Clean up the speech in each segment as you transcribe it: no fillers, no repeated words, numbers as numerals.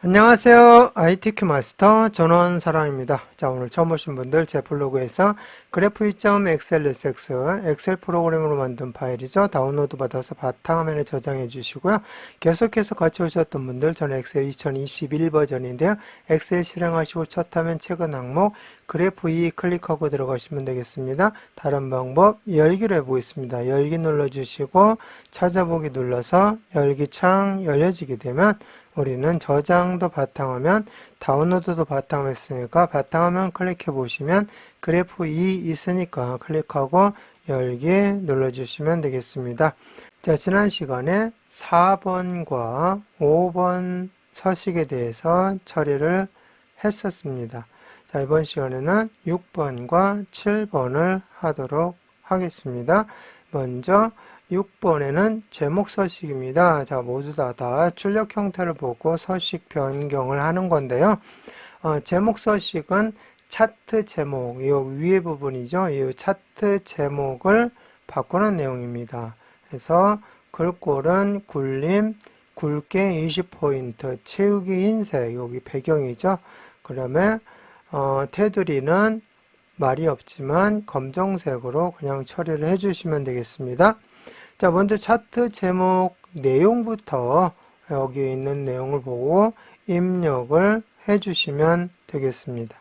안녕하세요. ITQ 마스터 전원사랑입니다. 자, 오늘 처음 오신 분들 제 블로그에서 그래프 2.xlsx 엑셀 프로그램으로 만든 파일이죠. 다운로드 받아서 바탕화면에 저장해 주시고요. 계속해서 같이 오셨던 분들 저는 엑셀 2021 버전인데요. 엑셀 실행하시고 첫 화면 최근 항목 그래프 2 클릭하고 들어가시면 되겠습니다. 다른 방법 열기로 해보겠습니다. 열기 눌러주시고 찾아보기 눌러서 열기 창 열려지게 되면 우리는 저장도 바탕화면, 다운로드도 바탕화면 있으니까 바탕화면 클릭해 보시면 그래프 2 있으니까 클릭하고 열기 눌러주시면 되겠습니다. 자, 지난 시간에 4번과 5번 서식에 대해서 처리를 했었습니다. 자, 이번 시간에는 6번과 7번을 하도록 하겠습니다. 먼저 6번에는 제목 서식입니다. 자, 모두 다 출력 형태를 보고 서식 변경을 하는 건데요. 제목 서식은 차트 제목, 이 위에 부분이죠. 이 차트 제목을 바꾸는 내용입니다. 그래서 글꼴은 굴림, 굵게 20포인트, 채우기 흰색, 여기 배경이죠. 그러면 테두리는 말이 없지만 검정색으로 그냥 처리를 해주시면 되겠습니다. 자, 먼저 차트 제목 내용부터 여기 있는 내용을 보고 입력을 해주시면 되겠습니다.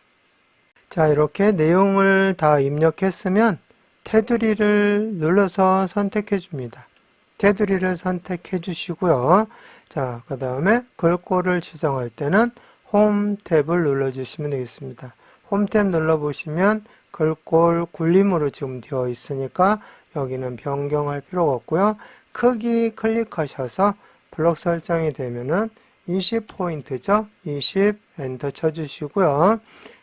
자, 이렇게 내용을 다 입력했으면 테두리를 눌러서 선택해 줍니다. 테두리를 선택해 주시고요. 자, 그 다음에 글꼴을 지정할 때는 홈 탭을 눌러주시면 되겠습니다. 홈 탭 눌러보시면 글꼴 굴림으로 지금 되어 있으니까 여기는 변경할 필요가 없고요. 크기 클릭하셔서 블록 설정이 되면은 20포인트죠. 20 엔터 쳐주시고요.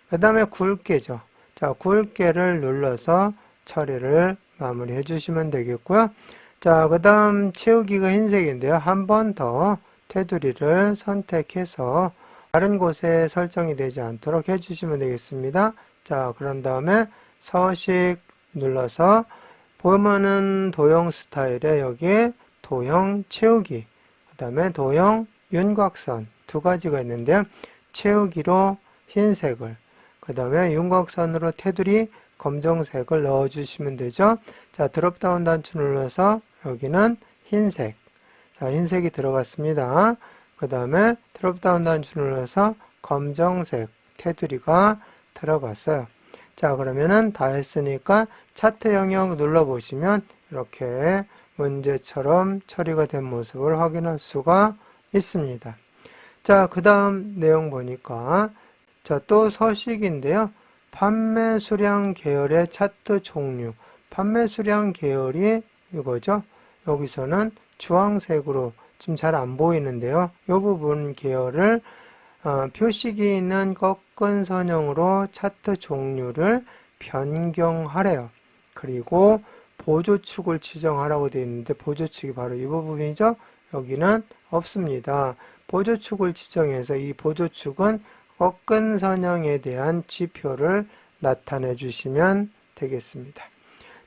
그 다음에 굵게죠. 자, 굵게를 눌러서 처리를 마무리해 주시면 되겠고요. 자, 그 다음 채우기가 흰색인데요. 한 번 더 테두리를 선택해서 다른 곳에 설정이 되지 않도록 해주시면 되겠습니다. 자, 그런 다음에 서식 눌러서 보면은 도형 스타일에 여기에 도형 채우기, 그 다음에 도형 윤곽선 두 가지가 있는데요. 채우기로 흰색을, 그 다음에 윤곽선으로 테두리 검정색을 넣어주시면 되죠. 자, 드롭다운 단추 눌러서 여기는 흰색. 자, 흰색이 들어갔습니다. 그 다음에 드롭다운 단추 눌러서 검정색 테두리가 들어갔어요. 자, 그러면은 다 했으니까 차트 영역 눌러보시면 이렇게 문제처럼 처리가 된 모습을 확인할 수가 있습니다. 자, 그 다음 내용 보니까 자, 또 서식인데요. 판매 수량 계열의 차트 종류. 판매 수량 계열이 이거죠. 여기서는 주황색으로 지금 잘 안 보이는데요. 이 부분 계열을 표식이 있는 꺾은 선형으로 차트 종류를 변경하래요. 그리고 보조축을 지정하라고 되어 있는데 보조축이 바로 이 부분이죠. 여기는 없습니다. 보조축을 지정해서 이 보조축은 꺾은 선형에 대한 지표를 나타내 주시면 되겠습니다.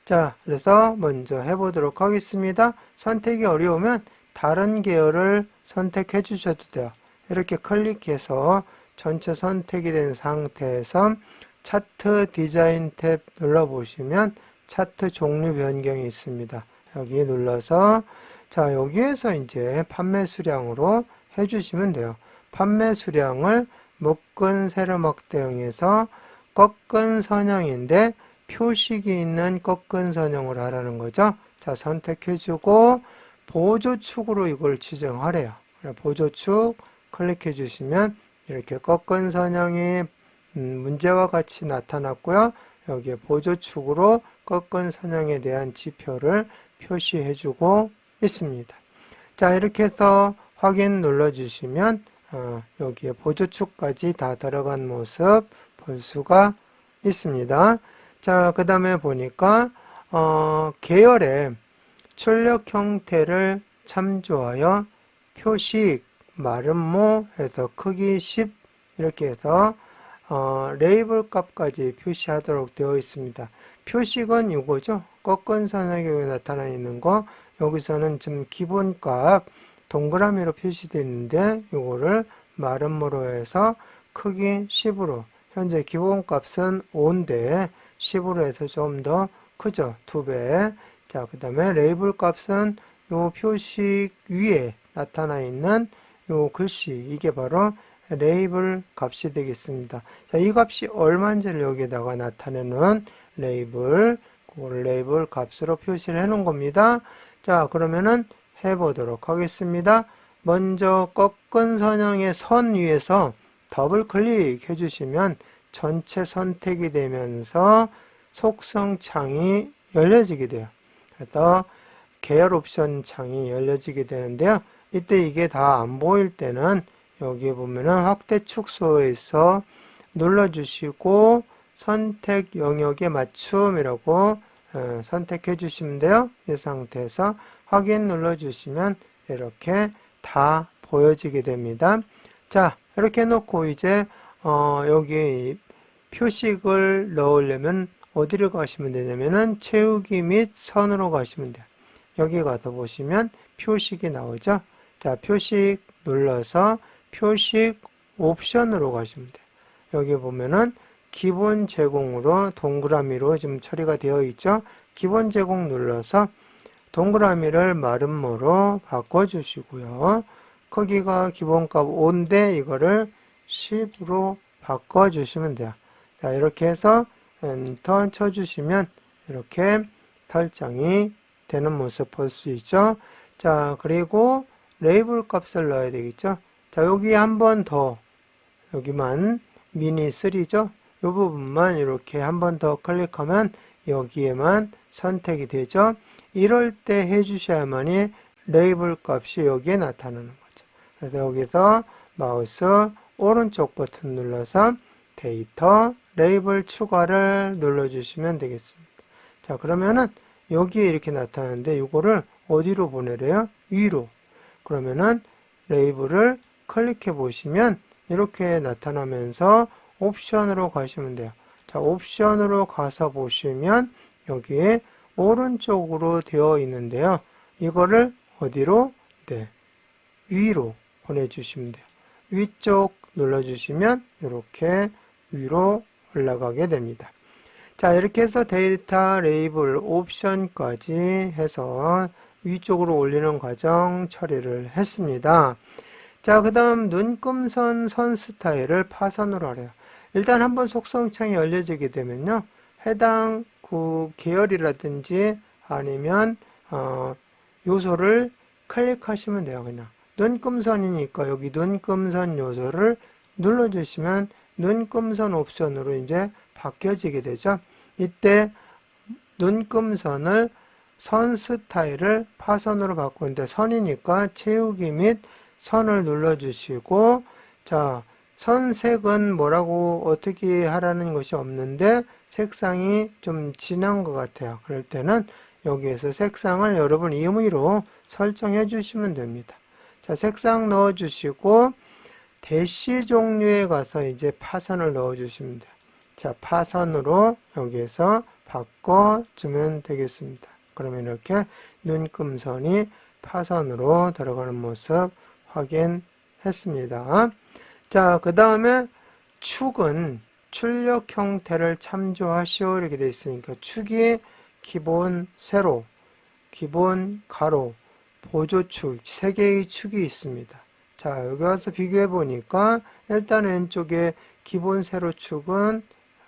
자, 그래서 먼저 해보도록 하겠습니다. 선택이 어려우면 다른 계열을 선택해 주셔도 돼요. 이렇게 클릭해서 전체 선택이 된 상태에서 차트 디자인 탭 눌러보시면 차트 종류 변경이 있습니다. 여기 눌러서 자, 여기에서 이제 판매 수량으로 해주시면 돼요. 판매 수량을 묶은 세로 막대형에서 꺾은 선형인데 표식이 있는 꺾은 선형으로 하라는 거죠. 자, 선택해주고 보조축으로 이걸 지정하래요. 보조축 클릭해 주시면 이렇게 꺾은 선형이 문제와 같이 나타났고요. 여기에 보조축으로 꺾은 선형에 대한 지표를 표시해 주고 있습니다. 자, 이렇게 해서 확인 눌러 주시면 여기에 보조축까지 다 들어간 모습 볼 수가 있습니다. 자, 그 다음에 보니까 계열의 출력 형태를 참조하여 표식, 마름모 해서 크기 10 이렇게 해서 레이블 값까지 표시하도록 되어 있습니다. 표식은 이거죠. 꺾은 선형에 나타나 있는 거, 여기서는 지금 기본값 동그라미로 표시되어 있는데 이거를 마름모로 해서 크기 10으로, 현재 기본값은 5인데 10으로 해서 좀 더 크죠. 2배. 자, 그 다음에 레이블 값은 요 표식 위에 나타나 있는 요 글씨, 이게 바로 레이블 값이 되겠습니다. 자, 이 값이 얼마인지를 여기에다가 나타내는 레이블, 그걸 레이블 값으로 표시를 해 놓은 겁니다. 자, 그러면은 해보도록 하겠습니다. 먼저 꺾은 선형의 선 위에서 더블 클릭 해주시면 전체 선택이 되면서 속성 창이 열려지게 돼요. 그래서 계열 옵션 창이 열려지게 되는데요. 이때 이게 다 안 보일 때는 여기 보면은 확대 축소에서 눌러주시고 선택 영역에 맞춤이라고 선택해 주시면 돼요. 이 상태에서 확인 눌러주시면 이렇게 다 보여지게 됩니다. 자, 이렇게 해놓고 이제 여기 표식을 넣으려면 어디를 가시면 되냐면은 채우기 및 선으로 가시면 돼요. 여기 가서 보시면 표식이 나오죠. 자, 표식 눌러서 표식 옵션으로 가시면 돼요. 여기 보면은 기본 제공으로 동그라미로 지금 처리가 되어 있죠. 기본 제공 눌러서 동그라미를 마름모로 바꿔주시고요. 크기가 기본값 5인데 이거를 10으로 바꿔주시면 돼요. 자, 이렇게 해서 엔터 쳐주시면 이렇게 설정이 되는 모습 볼 수 있죠. 자, 그리고 레이블 값을 넣어야 되겠죠. 자, 여기 한 번 더, 여기만 미니 3죠. 이 부분만 이렇게 한 번 더 클릭하면 여기에만 선택이 되죠. 이럴 때 해주셔야만이 레이블 값이 여기에 나타나는 거죠. 그래서 여기서 마우스 오른쪽 버튼 눌러서 데이터 레이블 추가를 눌러주시면 되겠습니다. 자, 그러면은 여기에 이렇게 나타나는데 이거를 어디로 보내래요? 위로. 그러면은 레이블을 클릭해 보시면 이렇게 나타나면서 옵션으로 가시면 돼요. 자, 옵션으로 가서 보시면 여기에 오른쪽으로 되어 있는데요. 이거를 어디로? 네, 위로 보내주시면 돼요. 위쪽 눌러주시면 이렇게 위로 올라가게 됩니다. 자, 이렇게 해서 데이터 레이블 옵션까지 해서 위쪽으로 올리는 과정 처리를 했습니다. 자, 그 다음 눈금선 선 스타일을 파선으로 하래요. 일단 한번 속성창이 열려지게 되면요. 해당 그 계열이라든지 아니면 요소를 클릭하시면 돼요. 그냥 눈금선이니까 여기 눈금선 요소를 눌러주시면 눈금선 옵션으로 이제 바뀌어지게 되죠. 이때 눈금선을 선 스타일을 파선으로 바꾸는데 선이니까 채우기 및 선을 눌러주시고, 자, 선색은 뭐라고 어떻게 하라는 것이 없는데 색상이 좀 진한 것 같아요. 그럴 때는 여기에서 색상을 여러분 임의로 설정해 주시면 됩니다. 자, 색상 넣어 주시고 대시 종류에 가서 이제 파선을 넣어 주시면 돼요. 자, 파선으로 여기에서 바꿔주면 되겠습니다. 그러면 이렇게 눈금선이 파선으로 들어가는 모습 확인했습니다. 자, 그 다음에 축은 출력 형태를 참조하시오 이렇게 되어 있으니까 축이 기본 세로, 기본 가로, 보조축 3개의 축이 있습니다. 자, 여기 와서 비교해 보니까 일단 왼쪽에 기본 세로축은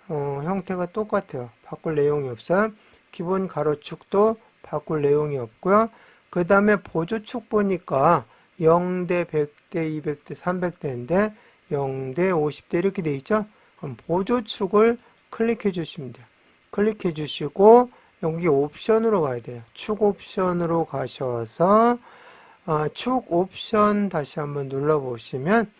형태가 똑같아요. 바꿀 내용이 없어요. 기본 가로축도 바꿀 내용이 없고요. 그 다음에 보조축 보니까 0대 100대 200대 300대인데 0대 50대 이렇게 돼 있죠. 그럼 보조축을 클릭해 주시면 돼요. 클릭해 주시고 여기 옵션으로 가야 돼요. 축 옵션으로 가셔서 축 옵션 다시 한번 눌러 보시면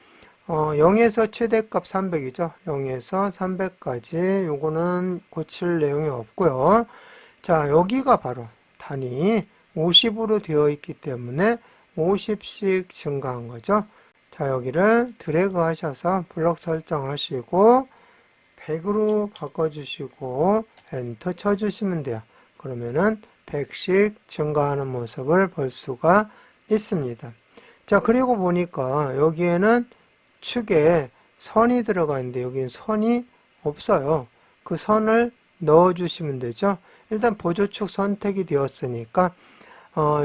0에서 최대값 300이죠. 0에서 300까지 요거는 고칠 내용이 없고요. 자, 여기가 바로 단위 50으로 되어 있기 때문에 50씩 증가한 거죠. 자, 여기를 드래그 하셔서 블럭 설정하시고 100으로 바꿔주시고 엔터 쳐주시면 돼요. 그러면은 100씩 증가하는 모습을 볼 수가 있습니다. 자, 그리고 보니까 여기에는 축에 선이 들어가 있는데 여기는 선이 없어요. 그 선을 넣어주시면 되죠. 일단 보조축 선택이 되었으니까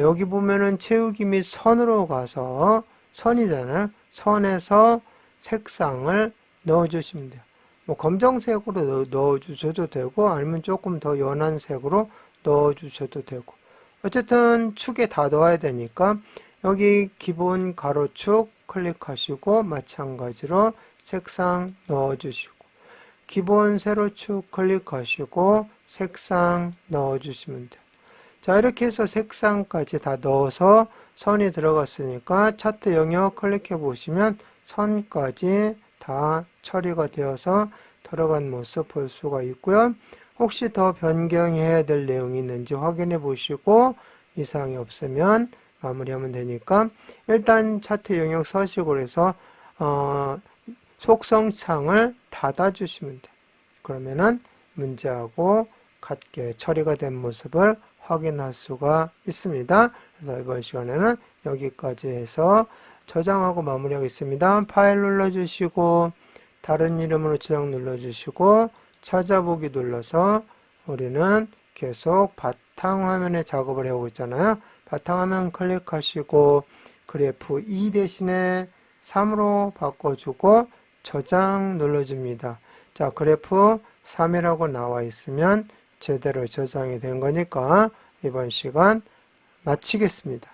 여기 보면은 채우기 및 선으로 가서 선이잖아요. 선에서 색상을 넣어주시면 돼요. 뭐 검정색으로 넣어주셔도 되고 아니면 조금 더 연한 색으로 넣어주셔도 되고 어쨌든 축에 다 넣어야 되니까 여기 기본 가로축 클릭하시고 마찬가지로 색상 넣어주시고 기본 세로축 클릭하시고 색상 넣어주시면 돼요. 자, 이렇게 해서 색상까지 다 넣어서 선이 들어갔으니까 차트 영역 클릭해 보시면 선까지 다 처리가 되어서 들어간 모습 볼 수가 있고요. 혹시 더 변경해야 될 내용이 있는지 확인해 보시고 이상이 없으면 마무리하면 되니까 일단 차트 영역 서식으로 해서 속성창을 닫아주시면 돼요. 그러면은 문제하고 같게 처리가 된 모습을 확인할 수가 있습니다. 그래서 이번 시간에는 여기까지 해서 저장하고 마무리하겠습니다. 파일 눌러주시고 다른 이름으로 저장 눌러주시고 찾아보기 눌러서 우리는 계속 바탕화면에 작업을 해오고 있잖아요. 바탕화면 클릭하시고 그래프 2 대신에 3으로 바꿔주고 저장 눌러줍니다. 자, 그래프 3이라고 나와 있으면 제대로 저장이 된 거니까 이번 시간 마치겠습니다.